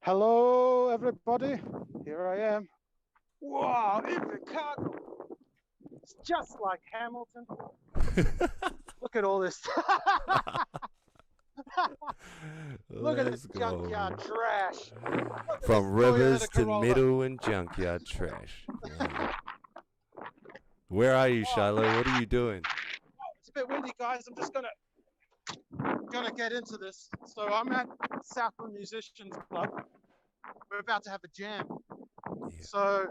Hello, everybody. Here I am. Wow, in Chicago. It's just like Hamilton. Look at all this. Look at Let's this junkyard go. trash. Look at this From Toyota rivers to Corolla. middle and junkyard trash. Where are you, Oh, Shiloh? What are you doing? it's a bit windy, guys. I'm just gonna get into this. So I'm at Southland Musicians Club. We're about to have a jam. Yeah. So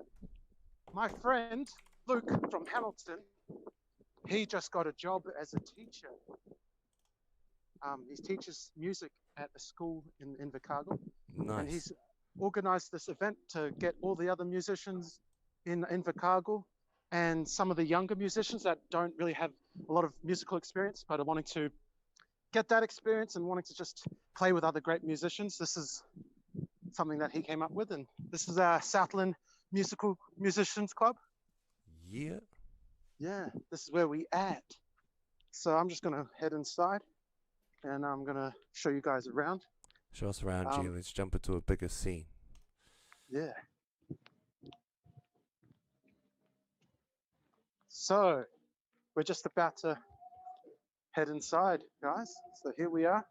my friend Luke from Hamilton, he just got a job as a teacher. He teaches music at a school in Invercargill, and Nice. he's organized this event to get all the other musicians in Invercargill and some of the younger musicians that don't really have a lot of musical experience but are wanting to get that experience and wanting to just play with other great musicians. This is something that he came up with, and this is our Southland Musical Musicians Club. Yeah. Yeah, this is where we at. So I'm just gonna head inside and I'm gonna show you guys around. Show us around, G. Let's jump into a bigger scene. Yeah. So we're just about to head inside, guys. So here we are.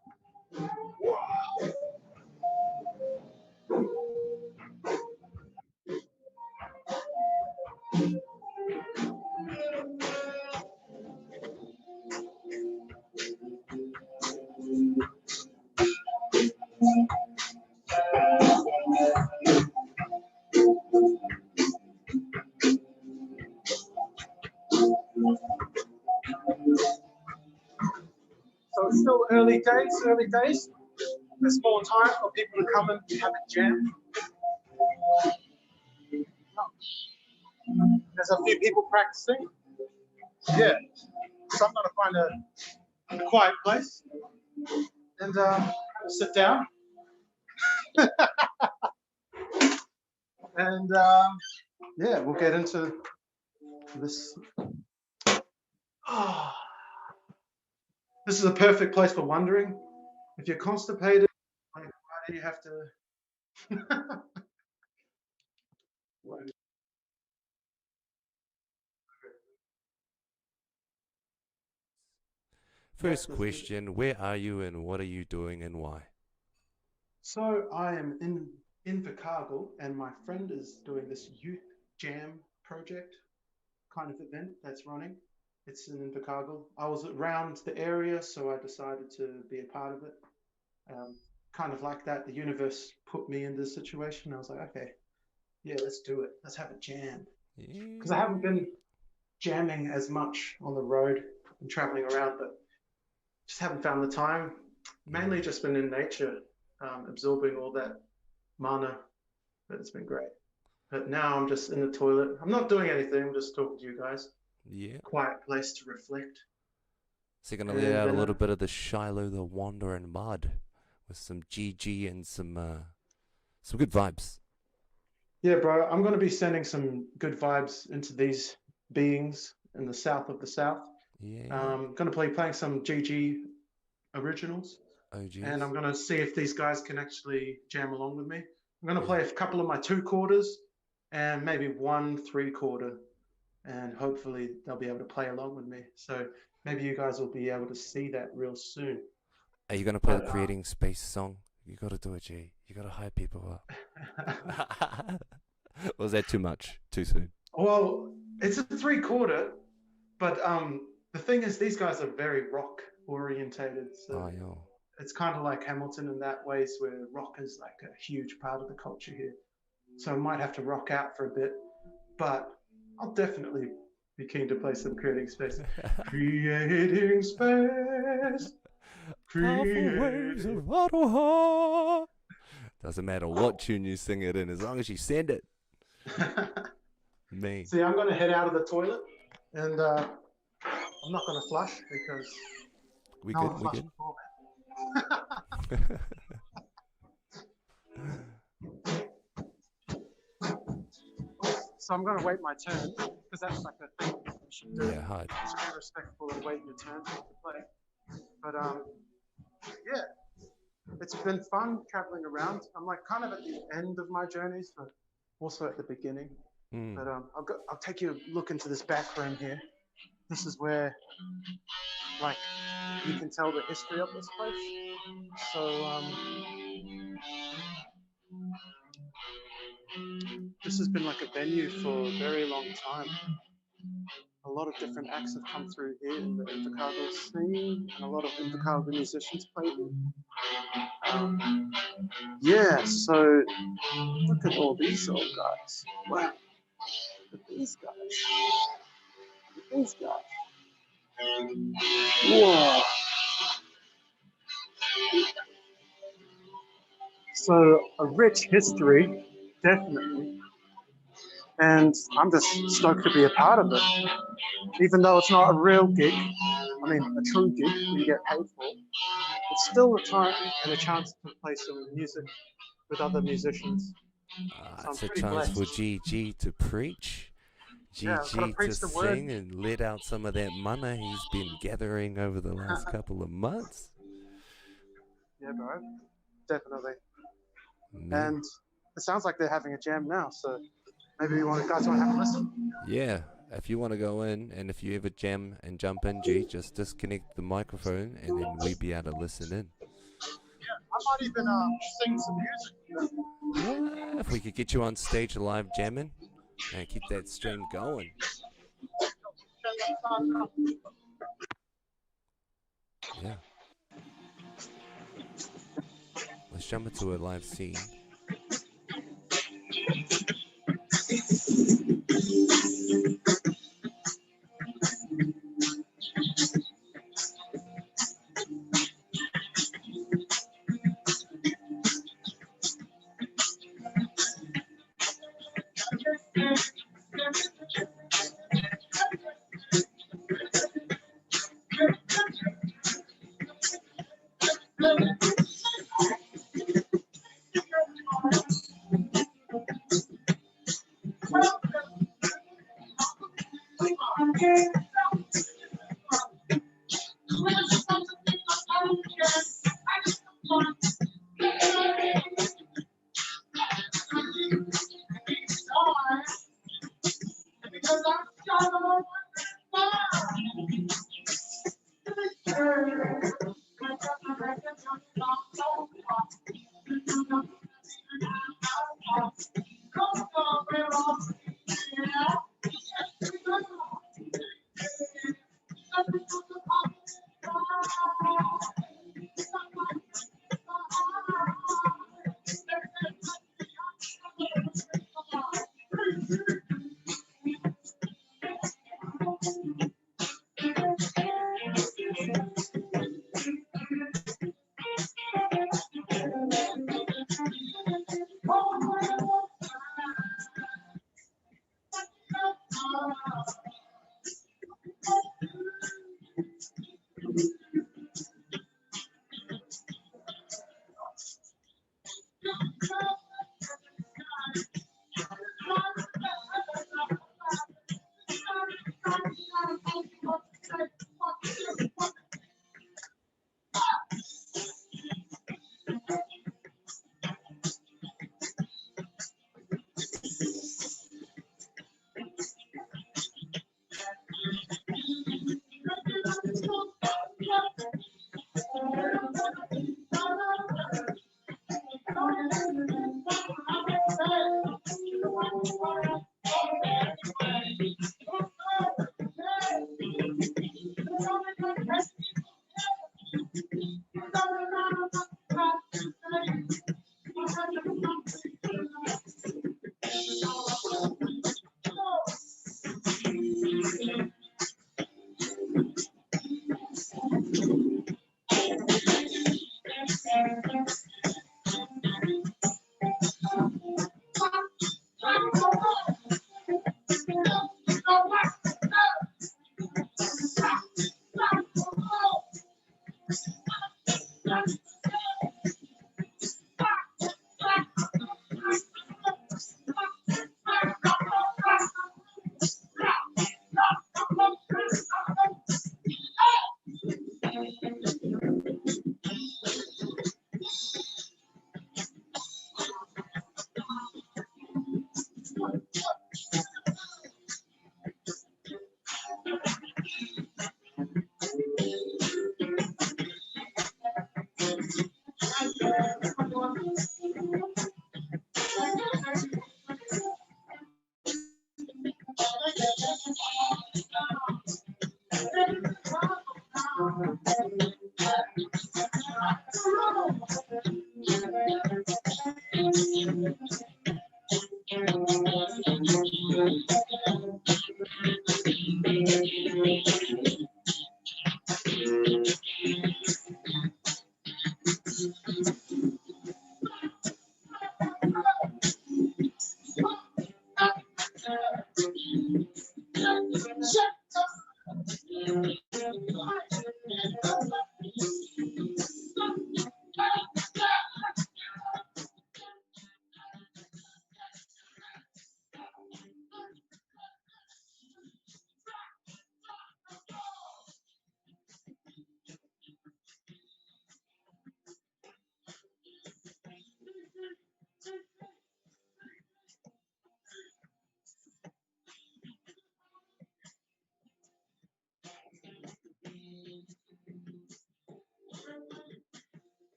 So it's still early days. There's more time for people to come and have a jam. There's a few people practicing. Yeah. So I'm gonna find a quiet place and sit down. And yeah, we'll get into this. Oh, this is a perfect place for wondering. If you're constipated, like, why do you have to? First question, where are you and what are you doing and why? So I am in Invercargill, and my friend is doing this youth jam project kind of event that's running. It's in Invercargill. I was around the area, so I decided to be a part of it. Kind of like that, the universe put me in this situation. I was like, okay, yeah, let's do it. Let's have a jam. Because I haven't been jamming as much on the road and traveling around, but just haven't found the time. Mainly just been in nature, absorbing all that mana, but it's been great. But now I'm just in the toilet. I'm not doing anything. I'm just talking to you guys. Yeah. Quiet place to reflect. So you're gonna let out a little bit of the Shiloh the Wandering Mud with some GG and some good vibes. Yeah, bro. I'm going to be sending some good vibes into these beings in the south of the south. Yeah. I'm going to be playing some GG originals. OGs. And I'm going to see if these guys can actually jam along with me. I'm going to play a couple of my 2/4 and maybe 1/3, and hopefully they'll be able to play along with me. So maybe you guys will be able to see that real soon. Are you gonna play the Creating Space song? You gotta do it, G. You gotta hype people up. Was that too much? Too soon? Well, it's a 3/4, but the thing is, these guys are very rock orientated. So it's kind of like Hamilton in that ways, where rock is like a huge part of the culture here. So I might have to rock out for a bit, but I'll definitely be keen to play some Creating Space. Creating Space. Powerful waves of Ottawa. Doesn't matter what tune you sing it in, as long as you send it. Me. See, I'm going to head out of the toilet, and I'm not going to flush because we good. So I'm going to wait my turn because that's like a thing you should do. Yeah, hard. You should be respectful and wait your turn to play. But yeah, it's been fun traveling around. I'm like kind of at the end of my journeys, but also at the beginning. But I'll take you a look into this back room here. This is where, like, you can tell the history of this place. So this has been like a venue for a very long time. A lot of different acts have come through here in the Invercargill scene, and a lot of Invercargill musicians play here. Yeah, so look at all these old guys. Wow, look at these guys. Look at these guys. Whoa. So a rich history, definitely. And I'm just stoked to be a part of it. Even though it's not a real gig, I mean a true gig you get paid for, it's still a time and a chance to play some music with other musicians. So I'm It's a pretty chance blessed. for GG to preach, Yeah, I've got to GG to preach the word. sing and let out some of that mana he's been gathering over the last couple of months. Yeah, bro, definitely. Man. And it sounds like they're having a jam now, so maybe you guys want to have a listen? Yeah, if you want to go in and if you ever jam and jump in, G, just disconnect the microphone and then we'll be able to listen in. Yeah, I might even sing some music. If we could get you on stage live jamming and keep that stream going. Yeah. Let's jump into a live scene.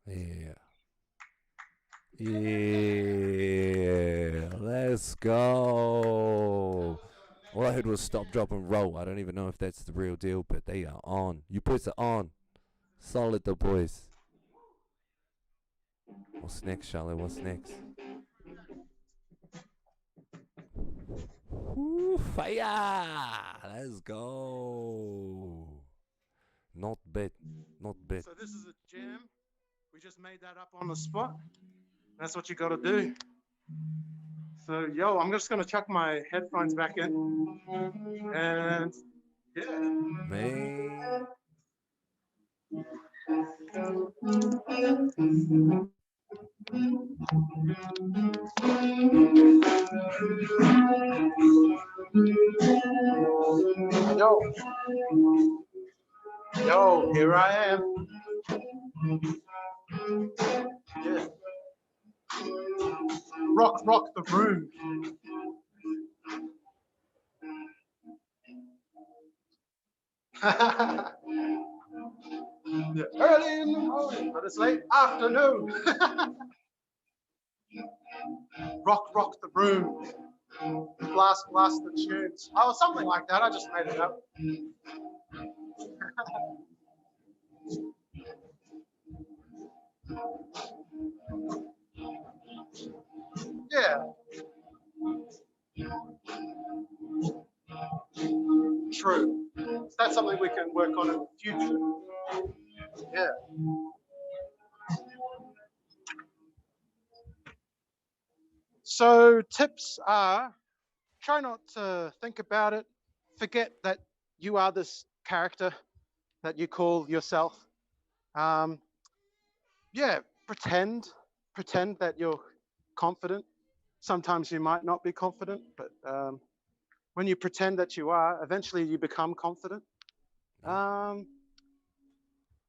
Yeah. Yeah. Let's go. All I heard was stop, drop, and roll. I don't even know if that's the real deal, but they are on. You boys are on. Solid, the boys. What's next, Charlotte? What's next? Woo, fire! Let's go. Not bad. Not bad. So this is a jam. We just made that up on the spot. That's what you got to do. So, yo, I'm just going to chuck my headphones back in. And, yeah. Man. Yo, here I am. Yeah. Rock the room. Yeah, early in the morning, but it's late afternoon. rock the room. Blast the tunes. Oh, something like that. I just made it up. Yeah. True. So that's something we can work on in the future. Yeah. So tips are, try not to think about it. Forget that you are this character that you call yourself. Yeah, pretend that you're confident. Sometimes you might not be confident, but when you pretend that you are, eventually you become confident.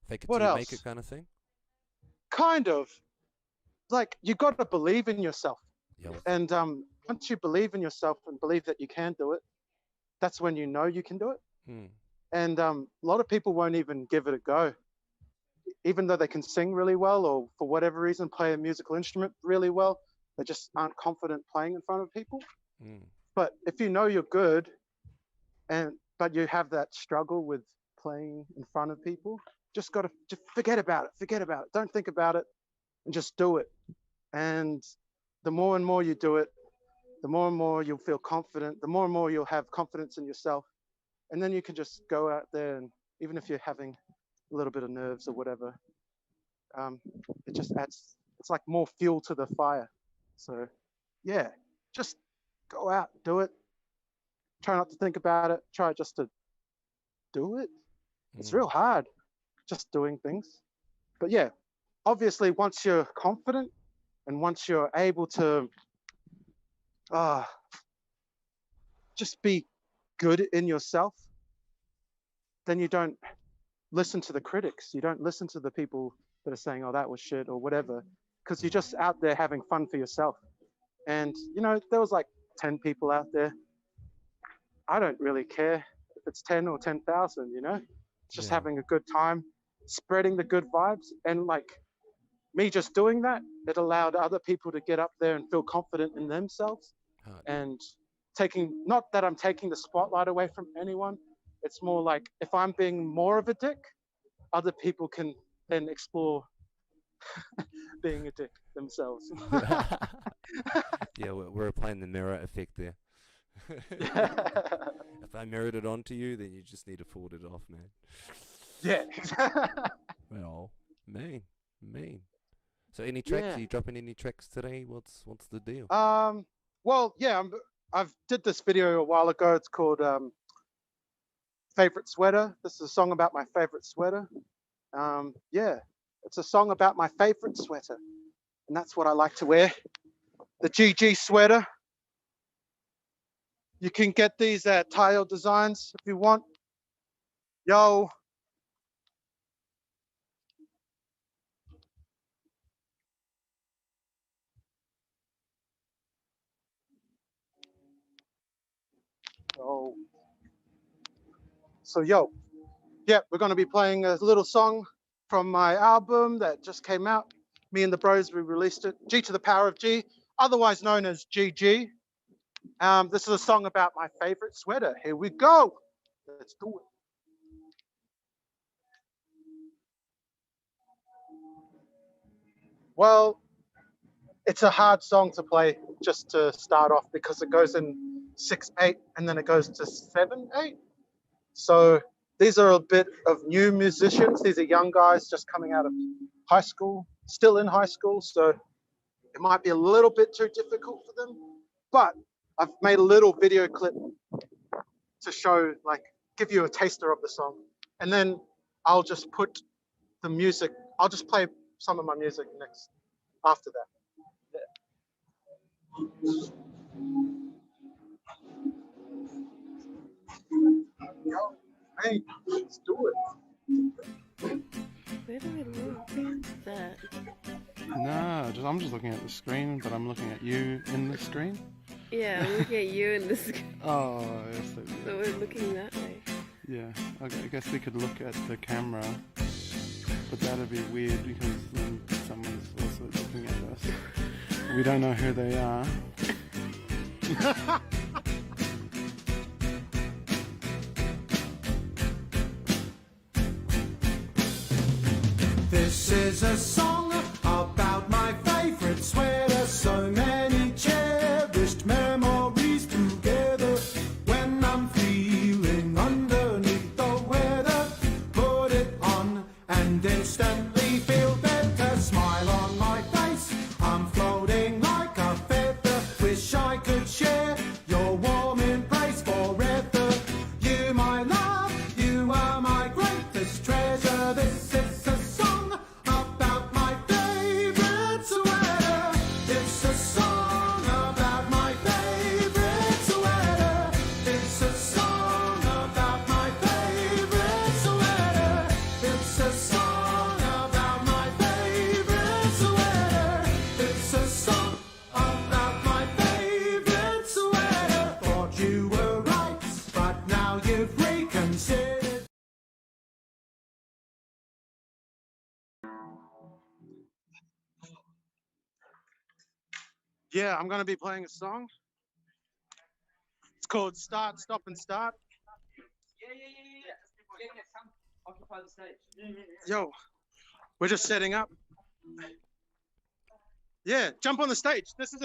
Fake it What till you make it else? kind of thing? Kind of. Like, you got to believe in yourself. Yeah. And once you believe in yourself and believe that you can do it, that's when you know you can do it. And a lot of people won't even give it a go, even though they can sing really well or for whatever reason play a musical instrument really well. They just aren't confident playing in front of people. But if you know you're good, but you have that struggle with playing in front of people, just forget about it. Forget about it. Don't think about it, and just do it. And the more and more you do it, the more and more you'll feel confident. The more and more you'll have confidence in yourself. And then you can just go out there, and even if you're having a little bit of nerves or whatever, it just adds, it's like more fuel to the fire. So yeah, just go out, do it. Try not to think about it. Try just to do it. It's real hard just doing things. But yeah, obviously once you're confident and once you're able to just be good in yourself, then you don't listen to the critics. You don't listen to the people that are saying, oh, that was shit or whatever, because you're just out there having fun for yourself. And, there was like 10 people out there. I don't really care if it's 10 or 10,000, it's just having a good time. spreading the good vibes. And like me just doing that, it allowed other people to get up there and feel confident in themselves. Hard. And taking, not that I'm taking the spotlight away from anyone, it's more like if I'm being more of a dick, other people can then explore being a dick themselves. Yeah, we're applying the mirror effect there. If I mirrored it onto you, then you just need to forward it off, man. Yeah. Well, mean. So, any tracks? Yeah. Are you dropping any tracks today? What's the deal? Well, yeah, I've did this video a while ago. It's called Favorite Sweater. This is a song about my favorite sweater. Yeah, it's a song about my favorite sweater. And that's what I like to wear. The GG sweater. You can get these at Tile Designs if you want. Yo. Oh. So, yo. Yeah, we're going to be playing a little song from my album that just came out. Me and the bros, we released it. G to the power of G, otherwise known as GG. This is a song about my favorite sweater. Here we go. Let's do it. Well, it's a hard song to play just to start off because it goes in 6/8 and then it goes to 7/8. So these are a bit of new musicians. These are young guys just coming out of high school, still in high school. So it might be a little bit too difficult for them. But I've made a little video clip to show, like, give you a taster of the song. And then I'll just put the music, I'll just play some of my music next after that. Yo, hey, let's do it. Where do we look? Who's that? No, I'm just looking at the screen, but I'm looking at you in the screen. Yeah, I'm looking at you in this. Oh, yes, So we're looking that way. yeah. Okay, I guess we could look at the camera, but that'd be weird because then someone's also looking at us. We don't know who they are. This is a song about my favorite sweater. So many cherished memories together. When I'm feeling underneath the weather, put it on and instantly feel better. Smile on my face, I'm floating like a feather. Wish I could share your warm embrace forever. You, my love, you are my greatest treasure. This is a song about my favorite sweater. It's a song about my favorite sweater. It's a song about my favorite sweater. It's a song about my favorite sweater. It's a song about my favorite sweater. Thought you were right, but now you've reconsidered. Yeah, I'm going to be playing a song. It's called Start, Stop, and Start. Occupy the stage. Yo, we're just setting up. Yeah, jump on the stage. This is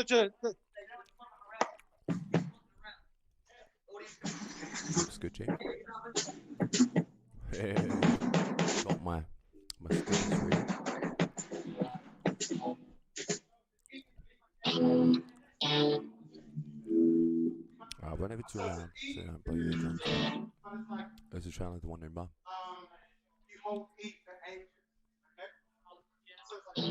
Looks good, Jay. Yeah. Got my skills ready. Alright, whenever it's too loud, so don't blow your eardrums out. This is trying like the one in bar. you hold E for A. Okay? So it's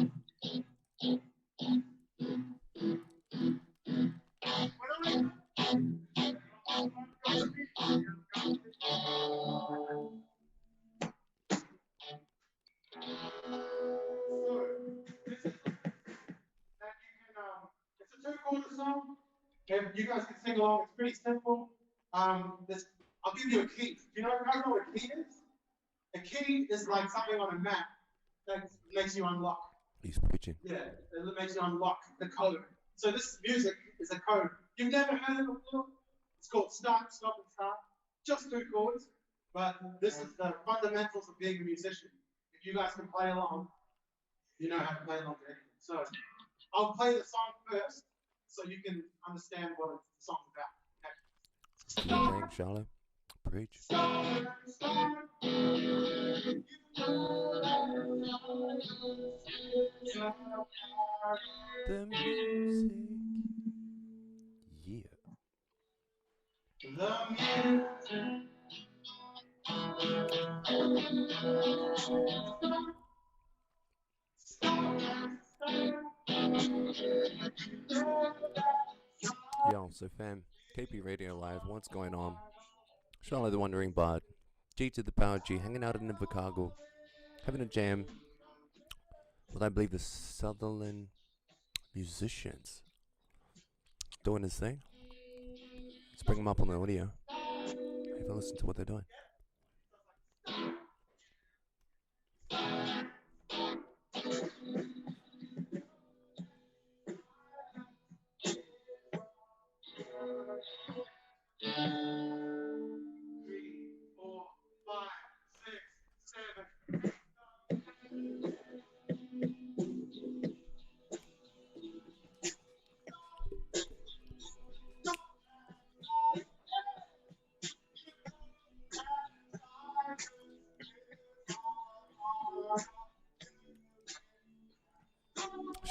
it's a two-quarter song. And you guys can sing along. It's pretty simple. I'll give you a key. Do you guys know what a key is? A key is like something on a map that makes you unlock. He's preaching. Yeah, it makes you unlock the code. So this music is a code. You've never heard it before? It's called start, stop, and start. Just 2 chords, but this is the fundamentals of being a musician. If you guys can play along, you know how to play along to anything. So I'll play the song first, so you can understand what the song's about. Thanks, Charlotte. Preach. The music. Yeah. Yo, so fam, KP Radio Live, what's going on? Charlotte the Wandering Bard, G to the Power G, hanging out in Invercargill, having a jam with, I believe, the Sutherland musicians. Doing his thing. Let's bring them up on the audio. Have a listen to what they're doing.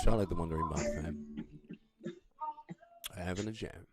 Charlotte the Wandering Bard, fam. Having a jam.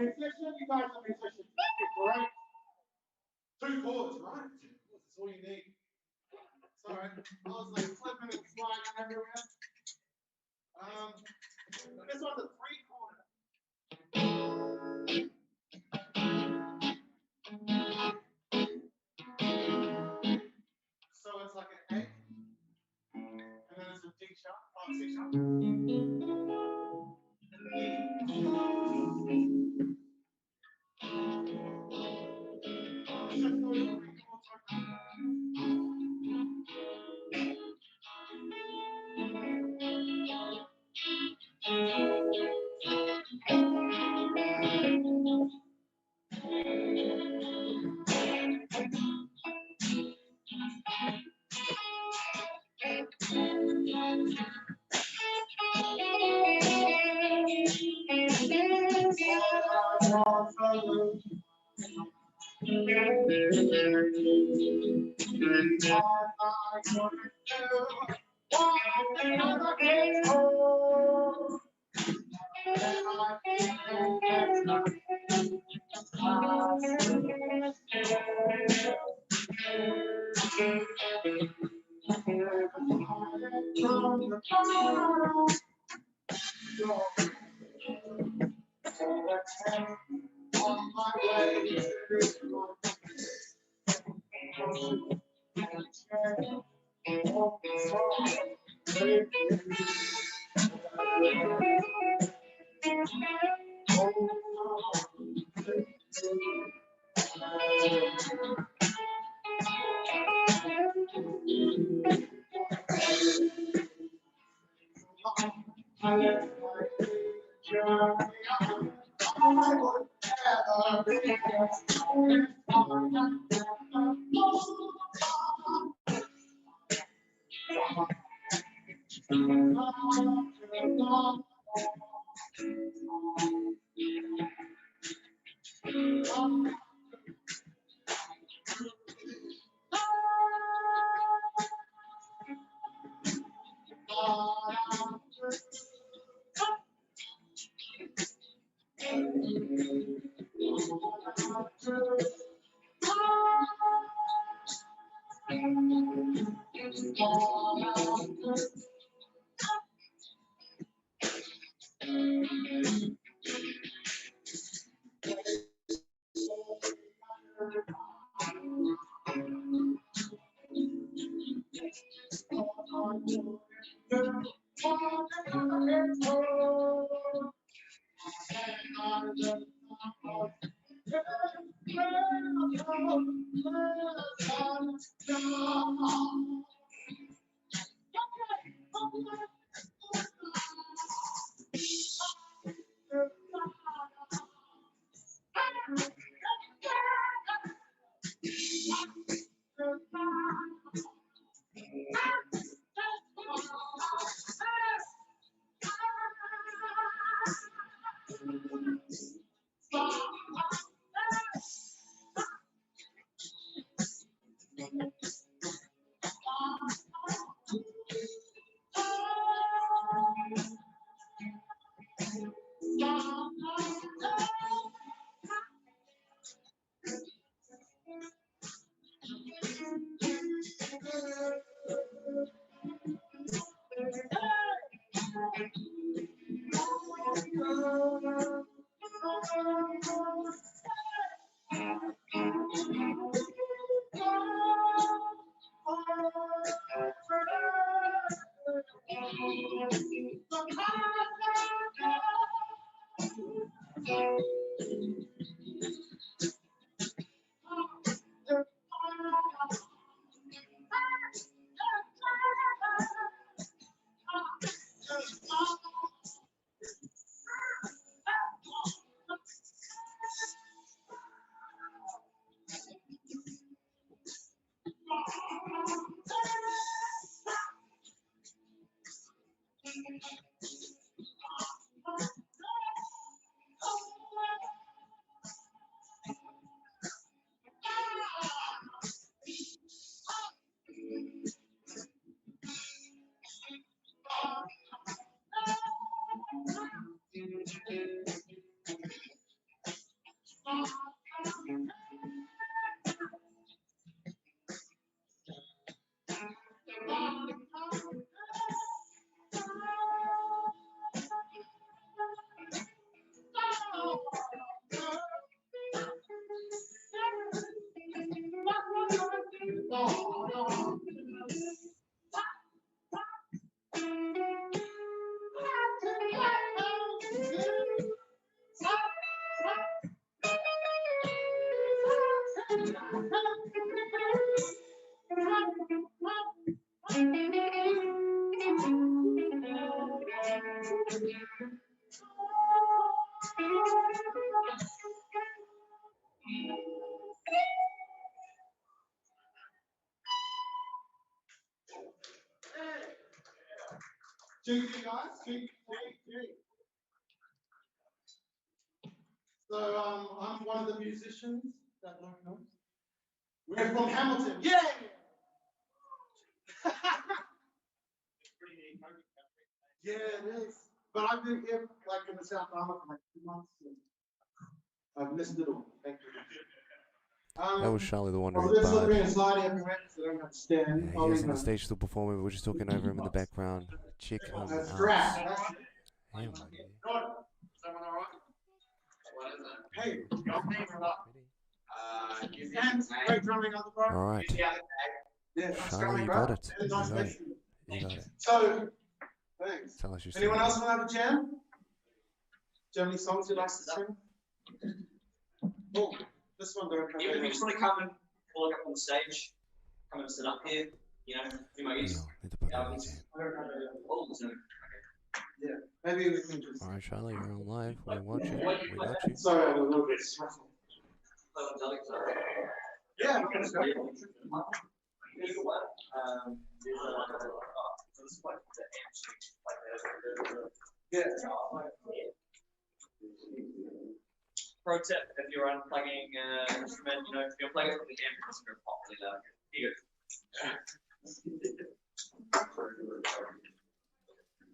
musician? You guys are musicians. Great. 2 chords, right? That's all you need. Sorry, I was like flipping and sliding everywhere. This one's a 3-quarter. So it's like an A, and then it's a D sharp, C sharp, and E. Just those 3 chords like that. G, guys. G. So I'm one of the musicians that Lauren knows. We're from Hamilton. Yeah. Yeah, it is. But I've been here like in the South Island for like 2 months. And I've missed it all. Thank you. That was Charlie the I Wandering was a bit slippery Bard. and slidey everywhere, so I don't understand. Yeah, he is on the stage still performing. We're just talking over him in the background. Check him That's out. crap. Yeah, That's man. Someone alright? What is it? Hey, Give and great drumming on the bar. All right, Yeah, nice Charlie, drumming, you bro. got it. And You nice got it. mixing. You got it. So, thanks. Tell us your Anyone story. else want to have a jam? Do you have any songs you'd like to sing? Oh, this one don't come Even if you in. just want to come and walk up on the stage, come and sit up here, you know, do my Yeah, gigs. need to put that in Albums. jam. I don't have any. All the time. Yeah, maybe we can just. All right, Charlie, you're on live. We watch you. We got you. Sorry, I'm a little bit stressed. Yeah, I'm gonna go. Yeah. Pro tip, if you're unplugging an instrument, you know, if you're plugging it from the amp, it's going to pop really loud.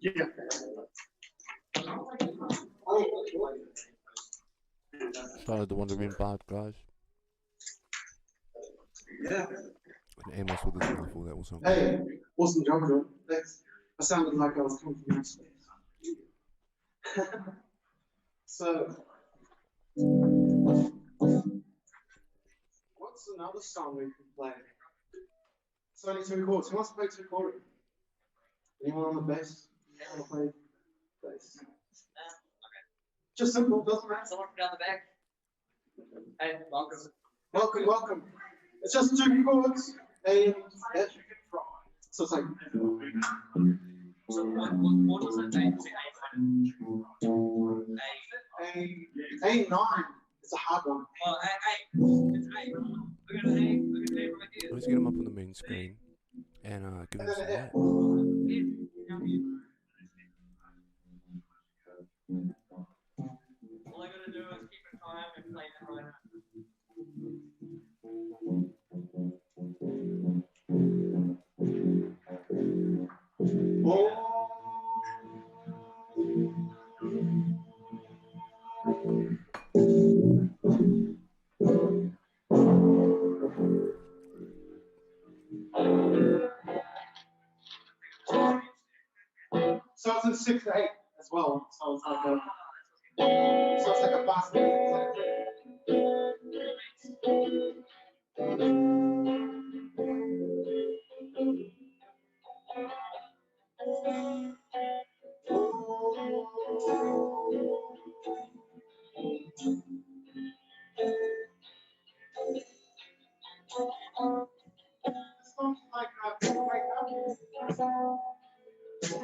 Here you go. Charlie the Wandering Bard, guys. Yeah. And Amos with his mouthful. That was on. Hey, awesome job, John. Thanks. I sounded like I was coming from outside. So, what's another song we can play? It's only 2 chords. Who wants to play 2 chords? Anyone on the bass? Want to play bass? Just simple, doesn't matter. Someone from down the back. Hey, welcome. Welcome, welcome. It's just 2 chords. A, F. So it's like. So what was it? A9. It's a hard one. Well, it's A. We're gonna A right here. Let's get him up on the main screen and give him And some then an light. F. All I gotta do is keep in time and play it right now. So it's in 6 to 8 as well. So it's like a basket.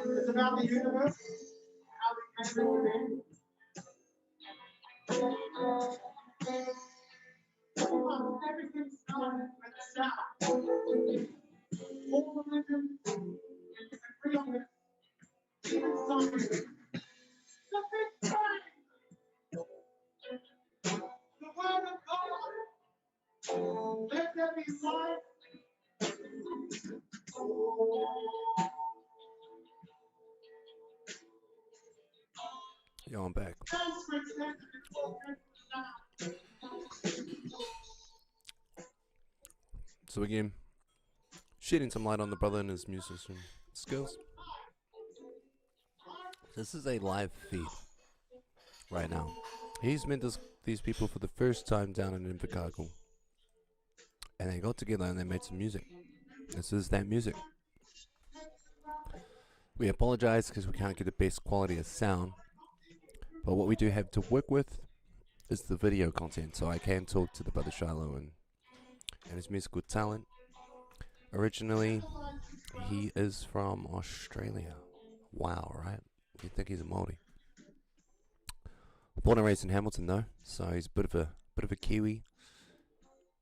It's about the universe, how we came into being. Everything started with the sound. All religions agree on this. Even science. The Big Bang. The Word of God. Let there be light. Yo, I'm back. So again, shedding some light on the brother and his musician skills. This is a live feed right now. He's met these people for the first time down in Invercargill. And they got together and they made some music. This is that music. We apologize because we can't get the best quality of sound. But what we do have to work with is the video content. So I can talk to the brother Shiloh and his musical talent. Originally, he is from Australia. Wow, right? You'd think he's a Māori. Born and raised in Hamilton though, so he's a bit of a Kiwi.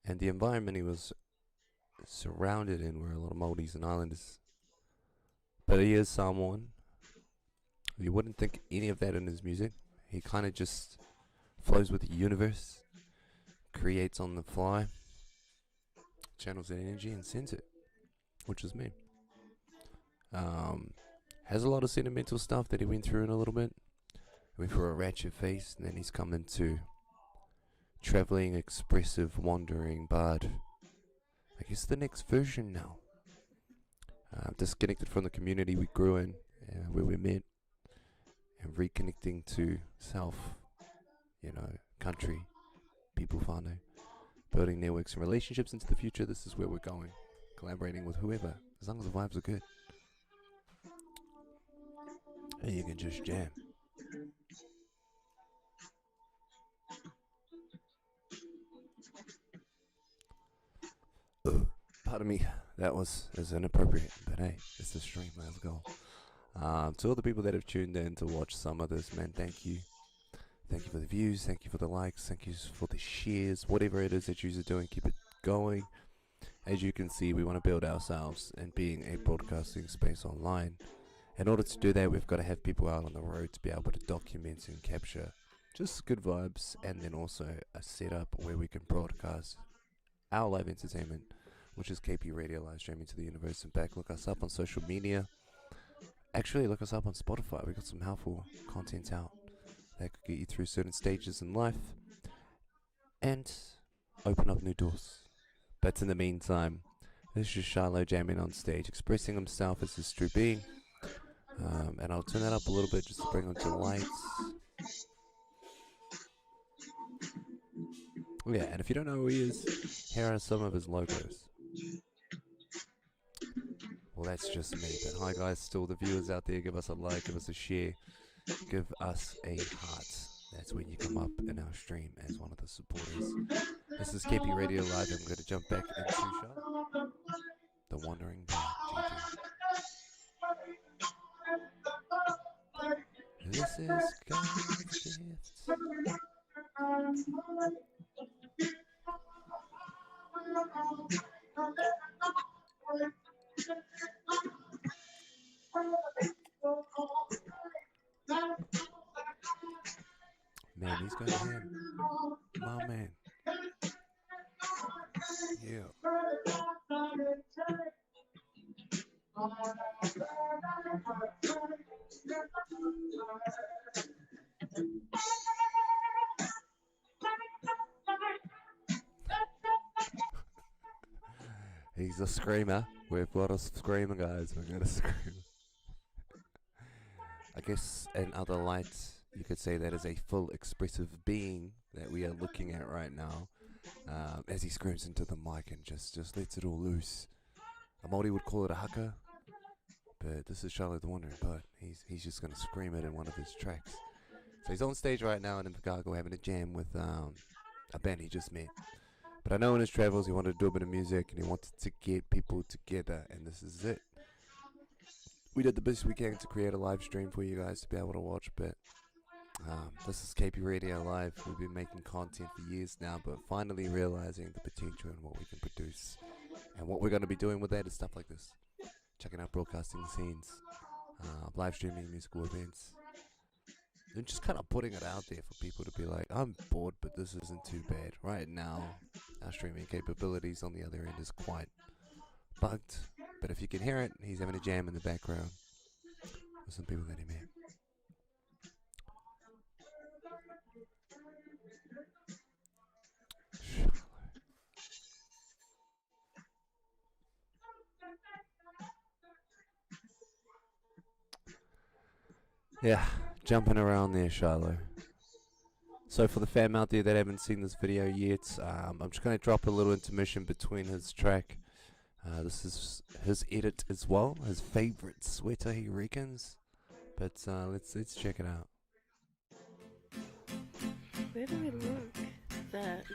And the environment he was surrounded in were a lot of Māoris and Islanders. But he is Samoan, You wouldn't think any of that in his music. He kind of just flows with the universe, creates on the fly, channels that energy and sends it, which is me. Has a lot of sentimental stuff that he went through in a little bit. Went through a ratchet phase, and then he's come into traveling, expressive, wandering bard. I guess the next version now. Disconnected from the community we grew in, where we met, and reconnecting to self, country, people, whānau, building networks and relationships into the future. This is where we're going. Collaborating with whoever, as long as the vibes are good. And you can just jam. Pardon me, that was inappropriate, but hey, it's the stream, let's go. To all the people that have tuned in to watch some of this, man, thank you. Thank you for the views, thank you for the likes, thank you for the shares, whatever it is that you are doing, keep it going. As you can see, we want to build ourselves and being a broadcasting space online. In order to do that, we've got to have people out on the road to be able to document and capture just good vibes, and then also a setup where we can broadcast our live entertainment, which is KP Radio live streaming to the universe and back. Look us up on social media. Actually, look us up on Spotify. We got some helpful content out that could get you through certain stages in life and open up new doors. But in the meantime, this is Shiloh jamming on stage, expressing himself as his true being. And I'll turn that up a little bit just to bring on some lights. Yeah, and if you don't know who he is, here are some of his logos. Well, that's just me, but hi guys, still the viewers out there, give us a like, give us a share, give us a heart. That's when you come up in our stream as one of the supporters. This is KP Radio Live. I'm going to jump back into show. The Wandering Bard, GG. This is God's gift. Man, he's got him. My man. Yeah. He's a screamer. We've got a screamer, guys. We're gonna scream. I guess in other lights, you could say that is a full expressive being that we are looking at right now, as he screams into the mic and just lets it all loose. A Māori would call it a haka, but this is Charlotte the Wandering Bard. He's just gonna scream it in one of his tracks. So he's on stage right now in Chicago having a jam with a band he just met. But I know in his travels he wanted to do a bit of music and he wanted to get people together, and this is it. We did the best we can to create a live stream for you guys to be able to watch, but this is KP Radio Live. We've been making content for years now, but finally realizing the potential and what we can produce. And what we're going to be doing with that is stuff like this. Checking out broadcasting scenes, live streaming musical events, and just kind of putting it out there for people to be like, I'm bored, but this isn't too bad. Right now, our streaming capabilities on the other end is quite bugged. But if you can hear it, he's having a jam in the background with some people that he met. Yeah, jumping around there, Shiloh. So for the fam out there that haven't seen this video yet, I'm just going to drop a little intermission between his track. This is his edit as well, his favorite sweater he reckons. But let's check it out. Where do we look? That.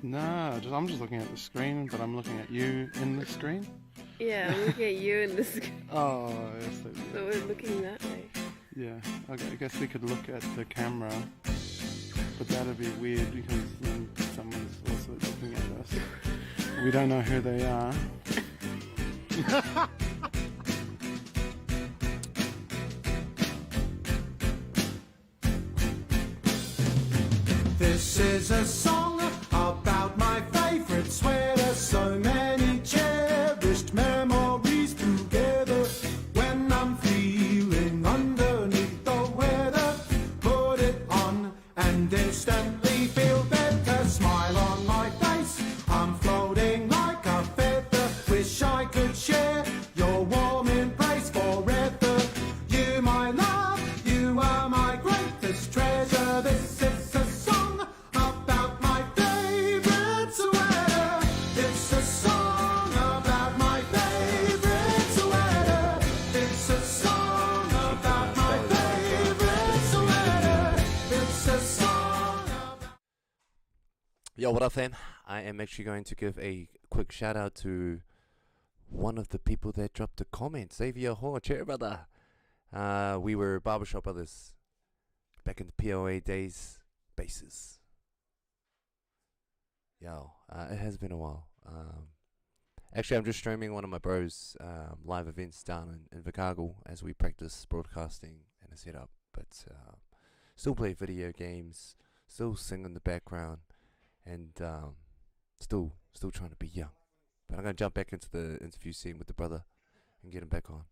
Nah, I'm just looking at the screen, but I'm looking at you in the screen. Yeah, I'm looking at you in the screen. Oh, yes. So we're looking that way. Yeah, okay, I guess we could look at the camera, but that'd be weird because then someone's also looking at us. We don't know who they are. This is a song about my favorite sweater. So many cherished memories together. When I'm feeling underneath the weather, put it on and instantly feel better. Smile on my face, I'm floating like a feather. Wish I could share your warm embrace forever. You, my love, you are my greatest treasure. This is a song about my favorite sweater. It's a song about my favorite sweater. It's a song about my favorite sweater. It's a song about... Yo, what up, fam? I am actually going to give a quick shout out to one of the people that dropped a comment. Xavier Hall, cheer, brother. We were Barbershop Brothers back in the POA days. Bases. Yo, it has been a while. Actually, I'm just streaming one of my bros' live events down in Chicago as we practice broadcasting and a setup. But still play video games, still sing in the background, and still trying to be young. But I'm gonna jump back into the interview scene with the brother and get him back on.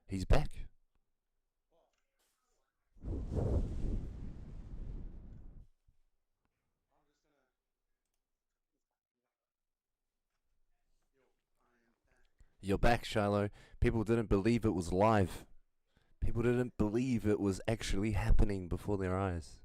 He's back. You're back, Shiloh. People didn't believe it was live. People didn't believe it was actually happening before their eyes.